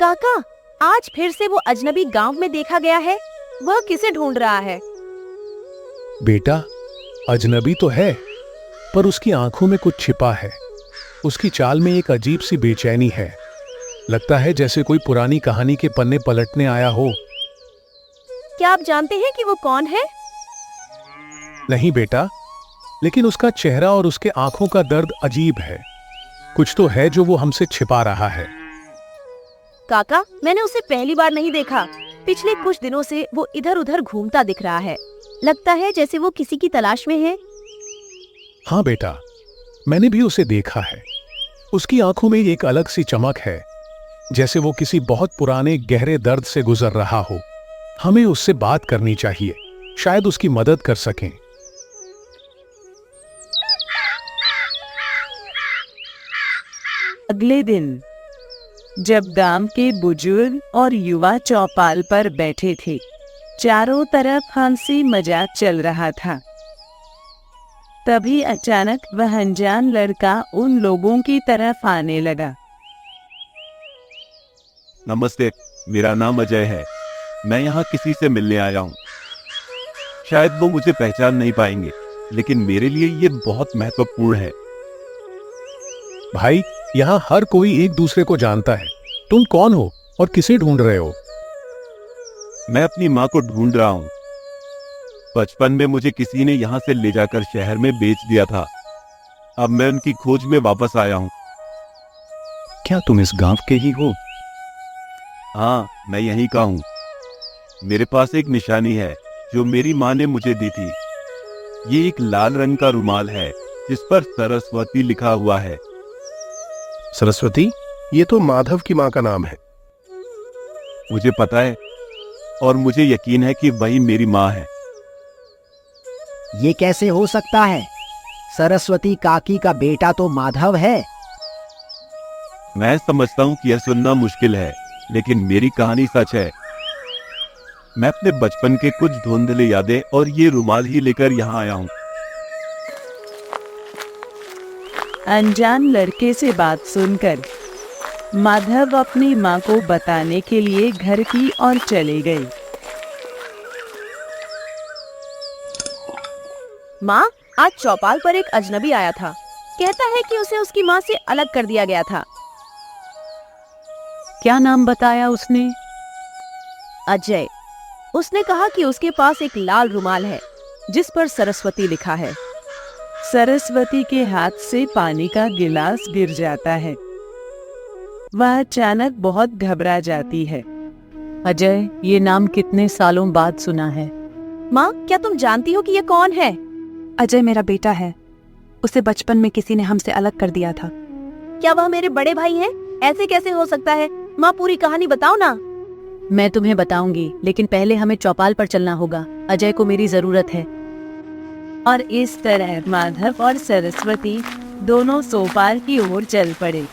काका, आज फिर से वो अजनबी गांव में देखा गया है। वह किसे ढूंढ रहा है? बेटा, अजनबी तो है, पर उसकी आंखों में कुछ छिपा है। उसकी चाल में एक अजीब सी बेचैनी है। लगता है जैसे कोई पुरानी कहानी के पन्ने पलटने आया हो। क्या आप जानते हैं कि वो कौन है? नहीं बेटा, लेकिन उसका चेहरा और उसके आंखों का दर्द अजीब है। कुछ तो है जो वो हमसे छिपा रहा है। काका, मैंने उसे पहली बार नहीं देखा। पिछले कुछ दिनों से वो इधर उधर घूमता दिख रहा है। लगता है जैसे वो किसी की तलाश में है। हाँ बेटा, मैंने भी उसे देखा है। उसकी आंखों में एक अलग सी चमक है, जैसे वो किसी बहुत पुराने गहरे दर्द से गुजर रहा हो। हमें उससे बात करनी चाहिए, शायद उसकी मदद कर सकें। अगले दिन जब गांव के बुजुर्ग और युवा चौपाल पर बैठे थे, चारों तरफ हंसी मजाक चल रहा था। तभी अचानक वह अनजान लड़का उन लोगों की तरफ आने लगा। नमस्ते, मेरा नाम अजय है। मैं यहाँ किसी से मिलने आया हूँ। शायद वो मुझे पहचान नहीं पाएंगे, लेकिन मेरे लिए ये बहुत महत्वपूर्ण है। भाई, यहाँ हर कोई एक दूसरे को जानता है। तुम कौन हो और किसे ढूंढ रहे हो? मैं अपनी माँ को ढूंढ रहा हूँ। बचपन में मुझे किसी ने यहाँ से ले जाकर शहर में बेच दिया था। अब मैं उनकी खोज में वापस आया हूँ। क्या तुम इस गांव के ही हो? हाँ, मैं यहीं का हूँ। मेरे पास एक निशानी है जो मेरी माँ ने मुझे दी थी। ये एक लाल रंग का रुमाल है जिस पर सरस्वती लिखा हुआ है। सरस्वती? ये तो माधव की माँ का नाम है। मुझे पता है और मुझे यकीन है कि वही मेरी माँ है। ये कैसे हो सकता है? सरस्वती काकी का बेटा तो माधव है। मैं समझता हूँ कि यह सुनना मुश्किल है, लेकिन मेरी कहानी सच है। मैं अपने बचपन के कुछ धुंधले यादें और ये रुमाल ही लेकर यहाँ आया हूँ। अनजान लड़के से बात सुनकर माधव अपनी माँ को बताने के लिए घर की ओर चले गए। माँ, आज चौपाल पर एक अजनबी आया था। कहता है कि उसे उसकी माँ से अलग कर दिया गया था। क्या नाम बताया उसने? अजय। उसने कहा कि उसके पास एक लाल रुमाल है जिस पर सरस्वती लिखा है। सरस्वती के हाथ से पानी का गिलास गिर जाता है। वह अचानक बहुत घबरा जाती है। अजय, ये नाम कितने सालों बाद सुना है। माँ, क्या तुम जानती हो कि ये कौन है? अजय मेरा बेटा है। उसे बचपन में किसी ने हमसे अलग कर दिया था। क्या वह मेरे बड़े भाई हैं? ऐसे कैसे हो सकता है? माँ, पूरी कहानी बताओ ना। मैं तुम्हें बताऊंगी, लेकिन पहले हमें चौपाल पर चलना होगा। अजय को मेरी जरूरत है। और इस तरह माधव और सरस्वती दोनों चौपाल की ओर चल पड़े।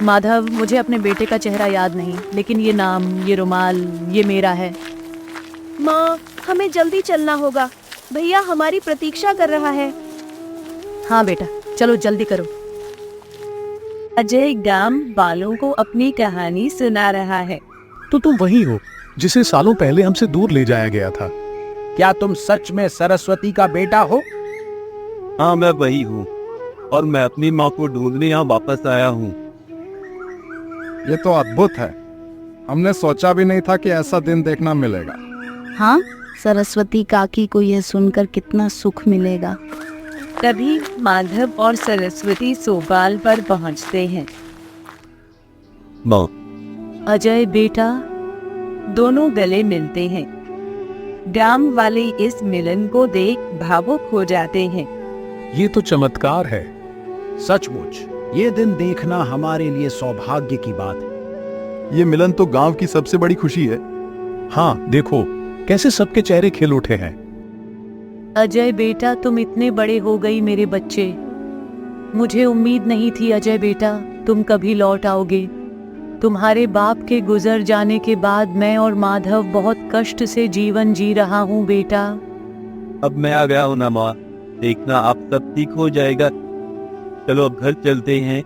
माधव, मुझे अपने बेटे का चेहरा याद नहीं, लेकिन ये नाम, ये रुमाल, ये मेरा है। माँ, हमें जल्दी चलना होगा। भैया हमारी प्रतीक्षा कर रहा है। हाँ बेटा, चलो जल्दी करो। अजय गांव वालों को अपनी कहानी सुना रहा है। तो तुम वही हो जिसे सालों पहले हमसे दूर ले जाया गया था। क्या तुम सच में सरस्वती का बेटा हो? हाँ, मैं वही हूँ और मैं अपनी माँ को ढूंढने यहाँ वापस आया हूँ। ये तो अद्भुत है। हमने सोचा भी नहीं था कि ऐसा दिन देखना मिलेगा। हाँ, सरस्वती काकी को यह सुनकर कितना सुख मिलेगा। तभी माधव और सरस्वती चौपाल पर पहुंचते हैं। माँ। अजय बेटा। दोनों गले मिलते हैं। गांव वाले इस मिलन को देख भावुक हो जाते हैं। ये तो चमत्कार है। सचमुच ये दिन देखना हमारे लिए सौभाग्य की बात है। ये मिलन तो गांव की सबसे बड़ी खुशी है। हाँ, देखो कैसे सबके चेहरे खिल उठे हैं। अजय बेटा, तुम इतने बड़े हो गई मेरे बच्चे। मुझे उम्मीद नहीं थी अजय बेटा तुम कभी लौट आओगे। तुम्हारे बाप के गुजर जाने के बाद मैं और माधव बहुत कष्ट से जीवन जी रहा हूँ बेटा। अब मैं आ गया हूँ ना माँ, देखना आप सब ठीक हो जाएगा। चलो अब घर चलते हैं।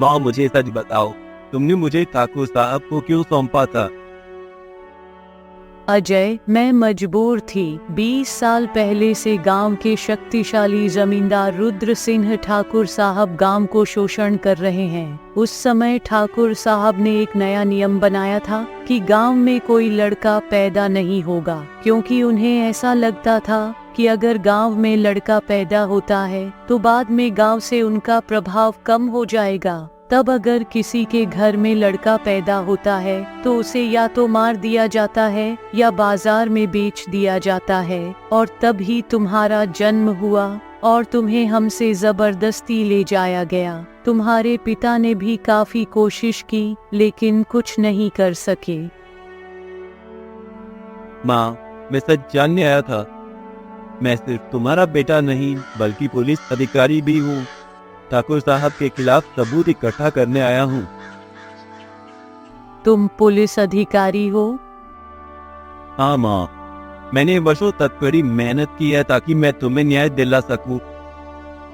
माँ मुझे सच बताओ, तुमने मुझे ठाकुर साहब को क्यों सौंपा था? अजय, मैं मजबूर थी। 20 साल पहले से गांव के शक्तिशाली जमींदार रुद्र सिंह ठाकुर साहब गांव को शोषण कर रहे हैं। उस समय ठाकुर साहब ने एक नया नियम बनाया था कि गांव में कोई लड़का पैदा नहीं होगा, क्योंकि उन्हें ऐसा लगता था कि अगर गांव में लड़का पैदा होता है तो बाद में गांव से उनका प्रभाव कम हो जाएगा। तब अगर किसी के घर में लड़का पैदा होता है तो उसे या तो मार दिया जाता है या बाजार में बेच दिया जाता है, और तब ही तुम्हारा जन्म हुआ और तुम्हें हमसे जबरदस्ती ले जाया गया। तुम्हारे पिता ने भी काफी कोशिश की लेकिन कुछ नहीं कर सके। माँ, मैं सच जानने आया था। मैं सिर्फ तुम्हारा बेटा नहीं बल्कि पुलिस अधिकारी भी हूँ। ठाकुर साहब के खिलाफ सबूत इकट्ठा करने आया हूँ। तुम पुलिस अधिकारी हो? हाँ माँ, मैंने वर्षों तक कड़ी मेहनत की है ताकि मैं तुम्हें न्याय दिला सकूं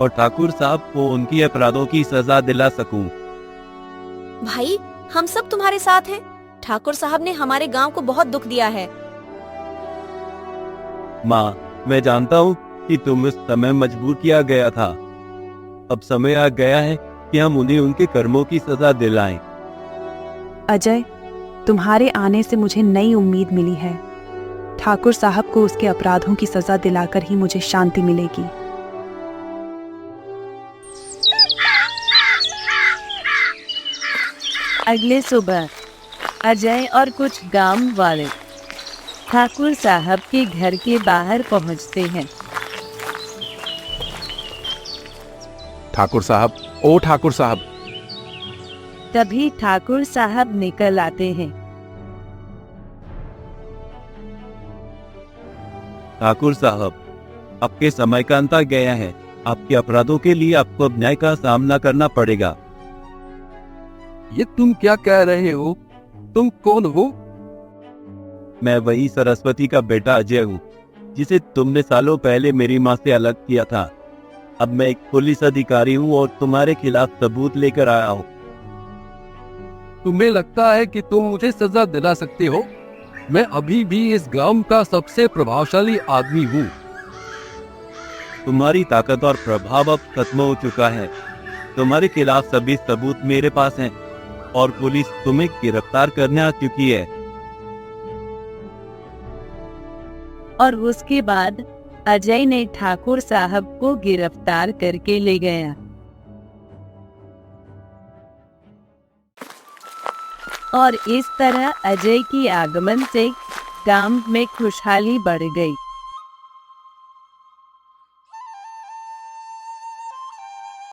और ठाकुर साहब को उनकी अपराधों की सजा दिला सकूं। भाई, हम सब तुम्हारे साथ हैं। ठाकुर साहब ने हमारे गांव को बहुत दुख दिया है। माँ, मैं जानता हूँ कि तुम उस समय मजबूर किया गया था। अब समय आ गया है कि हम उन्हें उनके कर्मों की सजा दिलाएं। अजय, तुम्हारे आने से मुझे नई उम्मीद मिली है। ठाकुर साहब को उसके अपराधों की सजा दिलाकर ही मुझे शांति मिलेगी। अगले सुबह अजय और कुछ गांव वाले ठाकुर साहब के घर के बाहर पहुंचते हैं। ठाकुर साहब, ओ ठाकुर साहब। तभी ठाकुर साहब निकल आते हैं। ठाकुर साहब, आपके समय का अंत आ गया है। आपके अपराधों के लिए आपको अब न्याय का सामना करना पड़ेगा। ये तुम क्या कह रहे हो? तुम कौन हो? मैं वही सरस्वती का बेटा अजय हूँ, जिसे तुमने सालों पहले मेरी माँ से अलग किया था। अब मैं एक पुलिस अधिकारी हूँ और तुम्हारे खिलाफ सबूत लेकर आया हूँ। तुम्हें लगता है कि तुम मुझे सजा दिला सकते हो? मैं अभी भी इस गांव का सबसे प्रभावशाली आदमी हूँ। तुम्हारी ताकत और प्रभाव अब खत्म हो चुका है। तुम्हारे खिलाफ सभी सबूत मेरे पास हैं और पुलिस तुम्हें गिरफ्तार करने आ चुकी है। और उसके बाद अजय ने ठाकुर साहब को गिरफ्तार करके ले गया। और इस तरह अजय की आगमन से गांव में खुशहाली बढ़ गई।